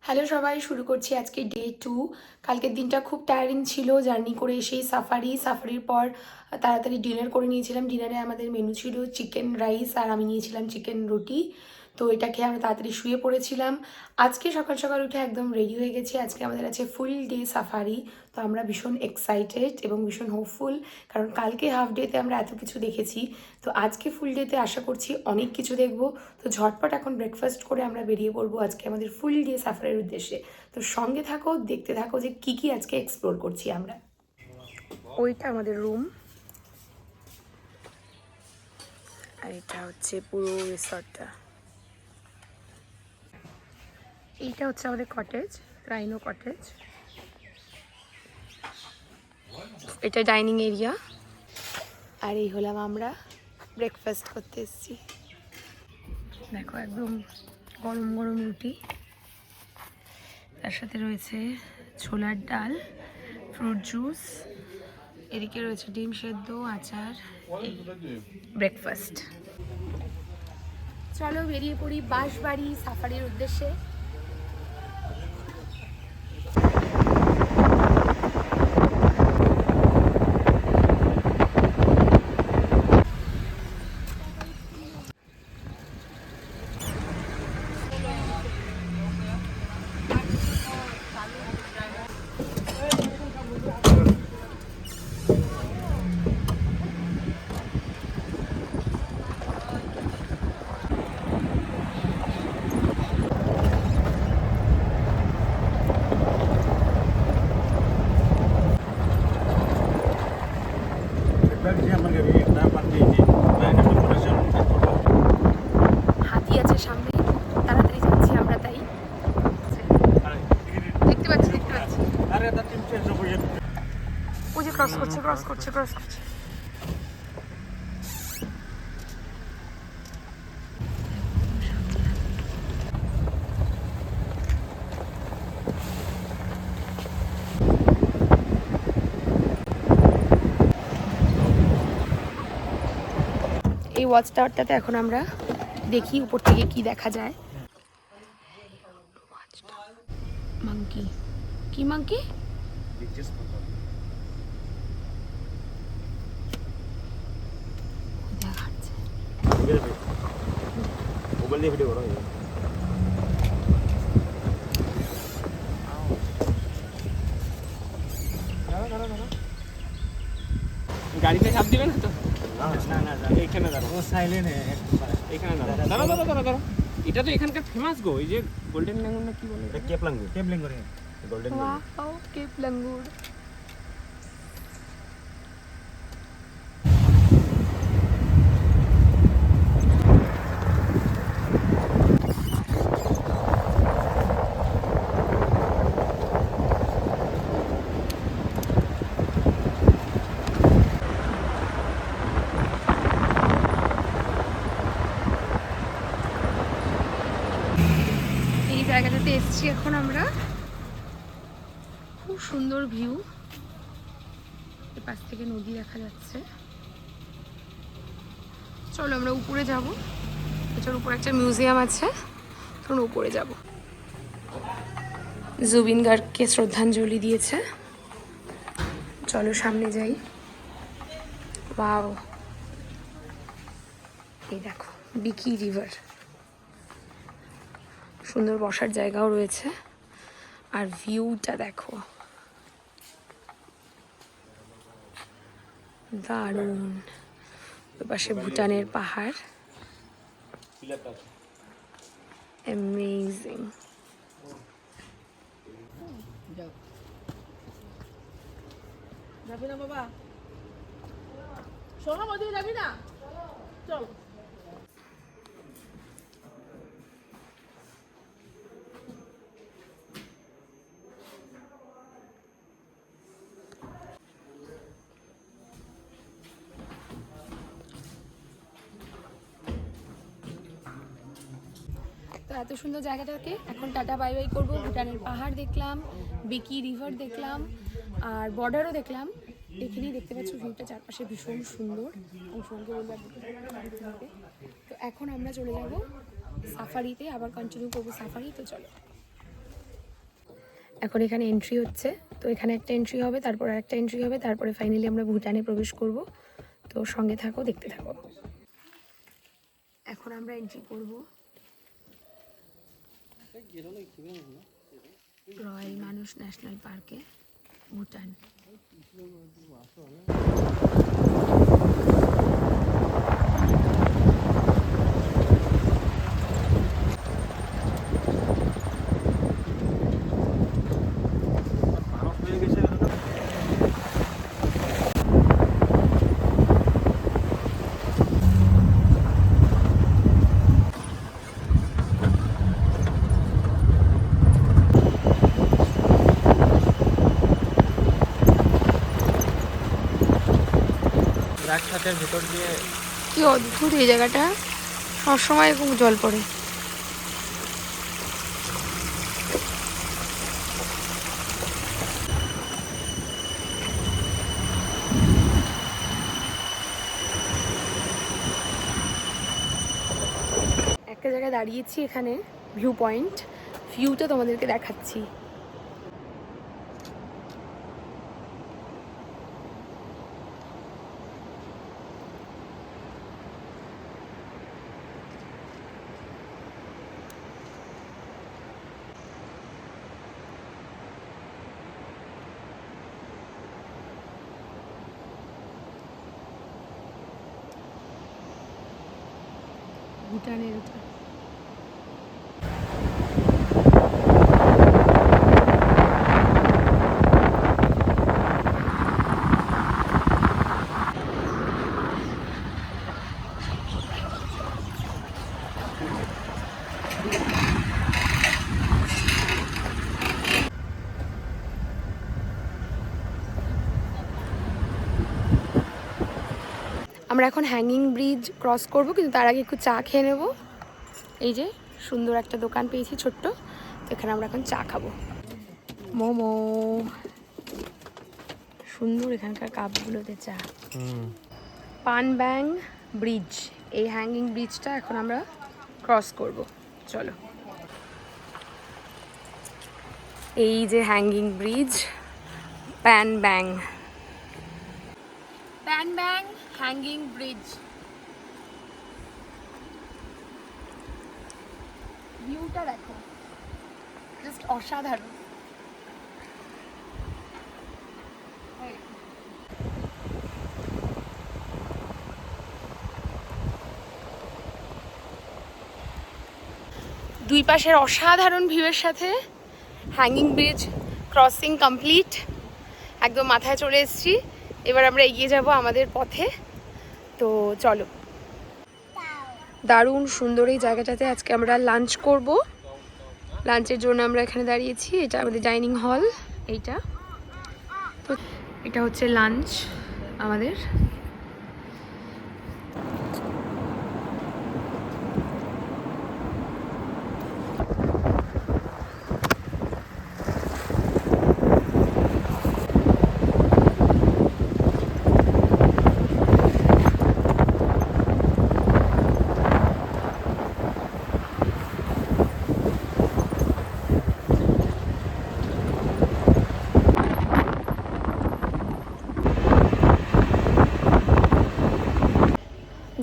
Hello সবাই, শুরু করছি আজকে ডে 2। কালকের দিনটা খুব টায়ারিং ছিল। জার্নি করে এসেই সাফারির পর তাড়াতাড়ি ডিনার করে নিয়েছিলাম। ডিনারে আমাদের মেনু ছিল চিকেন রাইস আর আমি নিয়েছিলাম চিকেন রুটি। তো এটা খেয়ে আমরা তাড়াতাড়ি শুয়ে পড়েছিলাম। আজকে সকাল সকাল উঠে একদম রেডি হয়ে গেছি। আজকে আমাদের আছে ফুল ডে সাফারি। তো আমরা ভীষণ এক্সাইটেড এবং ভীষণ হোপফুল, কারণ কালকে হাফ ডেতে আমরা এত কিছু দেখেছি। তো আজকে ফুল ডেতে আশা করছি অনেক কিছু দেখব। তো ঝটপট এখন ব্রেকফাস্ট করে আমরা বেরিয়ে পড়বো আজকে আমাদের ফুল ডে সাফারির উদ্দেশ্যে। তো সঙ্গে থাকো, দেখতে থাকো যে কি কি আজকে এক্সপ্লোর করছি আমরা। ওইটা আমাদের রুম, আর এটা হচ্ছে পুরো রিসর্টটা। এইটা হচ্ছে আমাদের কটেজ, রাইনো কটেজ। এটা ডাইনিং এরিয়া, আর এই হলাম আমরা, ব্রেকফাস্ট করতে এসেছি। দেখো একদম গরম গরম রুটি, তার সাথে রয়েছে ছোলার ডাল, ফ্রুট জুস, এদিকে রয়েছে ডিম সেদ্ধ, আচার। এই ব্রেকফাস্ট। চলো বেরিয়ে পড়ি বাঁশবাড়ি সাফারির উদ্দেশ্যে। হাতি আছে সামনে, তাড়াতাড়ি যাচ্ছি আমরা, তাই দেখতে পাচ্ছি। ওই যে ক্রস করছে। এই ওয়াচ টাওয়ারটাতে এখন আমরা দেখি উপর থেকে কি দেখা যায়। মাঙ্কি, কি মাঙ্কি? দেখাচ্ছে মোবাইল দিয়ে ভিডিও করো। গাড়িতে চাপ দিবে না তো? না এইখানে দাঁড়াও, ও সাইলেন্ট এইখানে দাঁড়াও। এটা তো এখানকার ফেমাস গো, এই যে গোল্ডেন ল্যাঙ্গুর না কি বলে? এটা কেপলিং করে গোল্ডেন ওয়াও, কেপ লাঙ্গুর। এই জায়গাটাতে এসছি এখন আমরা। খুব সুন্দর ভিউ, এর পাশ থেকে নদী দেখা যাচ্ছে। চলো আমরা উপরে যাব। এটার উপরে একটা মিউজিয়াম আছে, তখন উপরে যাব। জুবিন গার্গকে শ্রদ্ধাঞ্জলি দিয়েছে। চলো সামনে যাই। ওয়াও, এই দেখো বিকি রিভার, সুন্দর বসার জায়গাও রয়েছে। আর ভিউটা দেখো, দারুণ। ওই পাশে ভুটানের পাহাড়, অ্যামেজিং। যাবি না বাবা? সোনা মধ্যে যাবি না? চল। তো এত সুন্দর জায়গাটাকে এখন টাটা বাই বাই করবো। ভুটানের পাহাড় দেখলাম, বিকি রিভার দেখলাম, আর বর্ডারও দেখলাম। এখানেই দেখতে পাচ্ছ ভিউটা চারপাশে ভীষণ সুন্দর। অংশকে বলবো তো এখন আমরা চলে যাব সাফারিতে, আবার কন্টিনিউ করবো সাফারি। তো চলো। এখন এখানে এন্ট্রি হচ্ছে, তো এখানে একটা এন্ট্রি হবে, তারপর একটা এন্ট্রি হবে, তারপরে ফাইনালি আমরা ভুটানে প্রবেশ করব। তো সঙ্গে থাকো, দেখতে থাকো। এখন আমরা এন্ট্রি করব রয়্যাল মানস ন্যাশনাল পার্কে, ভুটান। রাজঘাটের ভেতর দিয়ে কি অদ্ভুত এই জায়গাটা, সবসময় এরকম জল পড়ে। একটা জায়গায় দাঁড়িয়েছি, এখানে ভিউ পয়েন্ট, ভিউটা তোমাদেরকে দেখাচ্ছি। ভুটানের ওটা আমরা এখন হ্যাঙ্গিং ব্রিজ ক্রস করব, কিন্তু তার আগে একটু চা খেয়ে নেব। এই যে সুন্দর একটা দোকান পেয়েছি ছোট্ট, তো এখানে আমরা এখন চা খাবো। মোমো সুন্দর, এখানকার কাপগুলোতে চা। পানব্যাং ব্রিজ, এই হ্যাঙ্গিং ব্রিজটা এখন আমরা ক্রস করব, চলো। এই যে হ্যাঙ্গিং ব্রিজ, পানব্যাং হ্যাঙ্গিং ব্রিজ। ভিউটা দেখো, জাস্ট অসাধারণ। দুই পাশের অসাধারণ ভিউয়ের সাথে হ্যাঙ্গিং ব্রিজ ক্রসিং কমপ্লিট, একদম মাথায় চলে এসেছি। এবার আমরা এগিয়ে যাব আমাদের পথে, তো চলো। দারুণ সুন্দর এই জায়গাটাতে আজকে আমরা লাঞ্চ করব। লাঞ্চের জন্য আমরা এখানে দাঁড়িয়েছি, এটা আমাদের ডাইনিং হল। এইটা তো, এটা হচ্ছে লাঞ্চ আমাদের।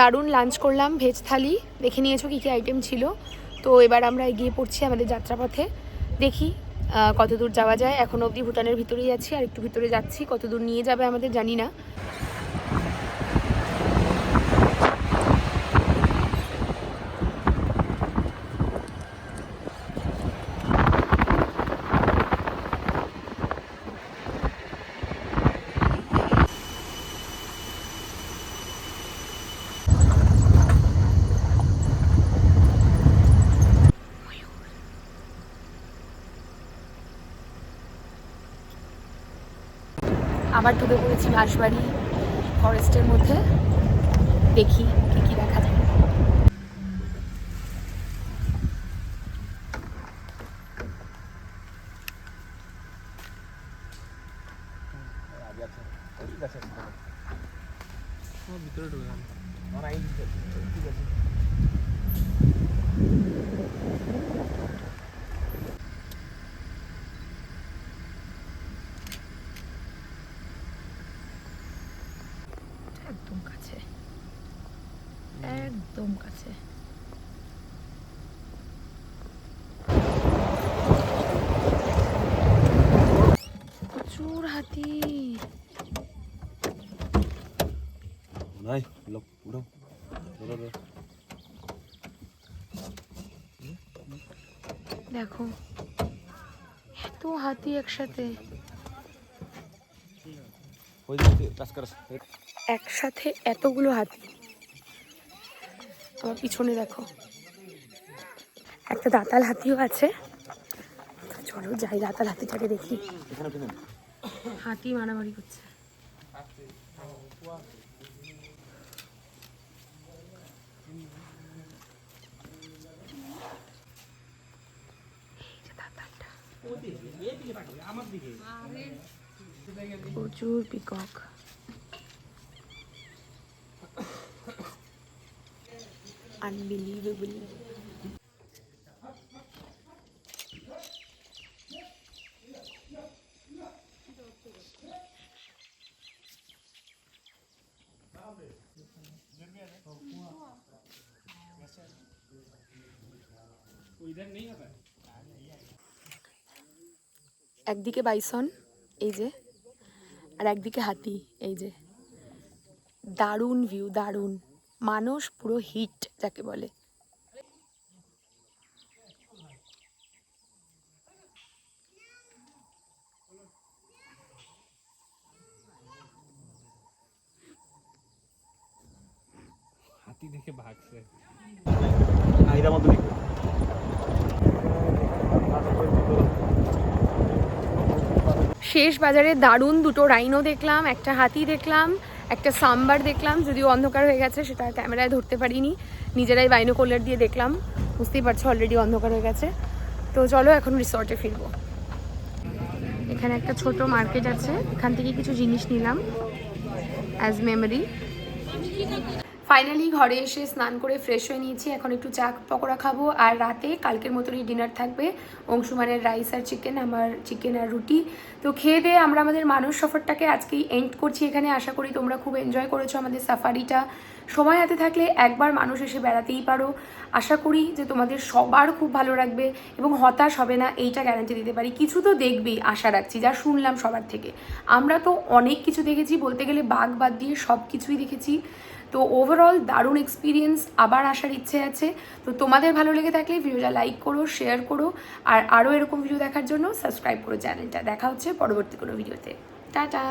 দারুণ লাঞ্চ করলাম, ভেজ থালি। দেখে নিয়েছো কী কী আইটেম ছিল। তো এবার আমরা এগিয়ে পড়ছি আমাদের যাত্রাপথে। দেখি কত দূর যাওয়া যায়। এখনও অবধি ভুটানের ভিতরেই আছি, আর একটু ভিতরে যাচ্ছি, কত দূর নিয়ে যাবে আমাদের জানি না। আবার ঢুকে পড়েছি বাঁশবাড়ি ফরেস্টের মধ্যে, দেখি কি কি দেখা যায়। ভিতরে ঢুকে গেল। হাতি। নাই লোক উড়ো উড়ো দেখো এত হাতি একসাথে, ওই দিকে কাজ করছ একসাথে এতগুলো হাতি। আমার পিছনে দেখো একটা দাঁতাল হাতিও আছে। তো চলো যাই দাঁতাল হাতিটাকে দেখি। এখানে এখানে হাতি মারামারি করছে। এই যে দাঁতালটা। প্রচুর পিকক। আনবিলিভেবল। একদিকে বাইসন এই যে, আর একদিকে হাতি এই যে। দারুণ ভিউ, দারুণ। মানুষ পুরো হিট যাকে বলে। হাতি দেখে ভাগছে। আইদা মতো দেখো শেষ বাজারে দারুণ দুটো রাইনো দেখলাম, একটা হাতি দেখলাম, একটা সাম্বার দেখলাম। যদিও অন্ধকার হয়ে গেছে, সেটা ক্যামেরায় ধরতে পারিনি, নিজেরাই বাইনোকুলার দিয়ে দেখলাম। বুঝতেই পারছো অলরেডি অন্ধকার হয়ে গেছে। তো চলো এখন রিসর্টে ফিরবো। এখানে একটা ছোট মার্কেট আছে, এখান থেকে কিছু জিনিস নিলাম অ্যাজ মেমোরি। ফাইনালি ঘরে এসে স্নান করে ফ্রেশ হয়ে নিয়েছি। এখন একটু চা পকোড়া খাবো। আর রাতে কালকের মতনই ডিনার থাকবে, অংশুমানের রাইস আর চিকেন, আমার চিকেন আর রুটি। তো খেয়ে দিয়ে আমরা আমাদের মানস সফরটাকে আজকেই এন্ড করছি এখানে। আশা করি তোমরা খুব এনজয় করেছো আমাদের সাফারিটা। সময় হাতে থাকলে একবার মানুষ এসে বেড়াতেই পারো। আশা করি যে তোমাদের সবার খুব ভালো লাগবে এবং হতাশ হবে না, এইটা গ্যারান্টি দিতে পারি। কিছু তো দেখবেই আশা রাখছি, যা শুনলাম সবার থেকে। আমরা তো অনেক কিছু দেখেছি, বলতে গেলে বাঘ বাদ দিয়ে সব কিছুই দেখেছি। তো ওভারঅল দারুণ এক্সপিরিয়েন্স, আবার আসার ইচ্ছে আছে। তো তোমাদের ভালো লেগে থাকলে ভিডিওটা লাইক করো, শেয়ার করো, আর আরও এরকম ভিডিও দেখার জন্য সাবস্ক্রাইব করো চ্যানেলটা। দেখা হচ্ছে পরবর্তী কোনো ভিডিওতে। টাটা।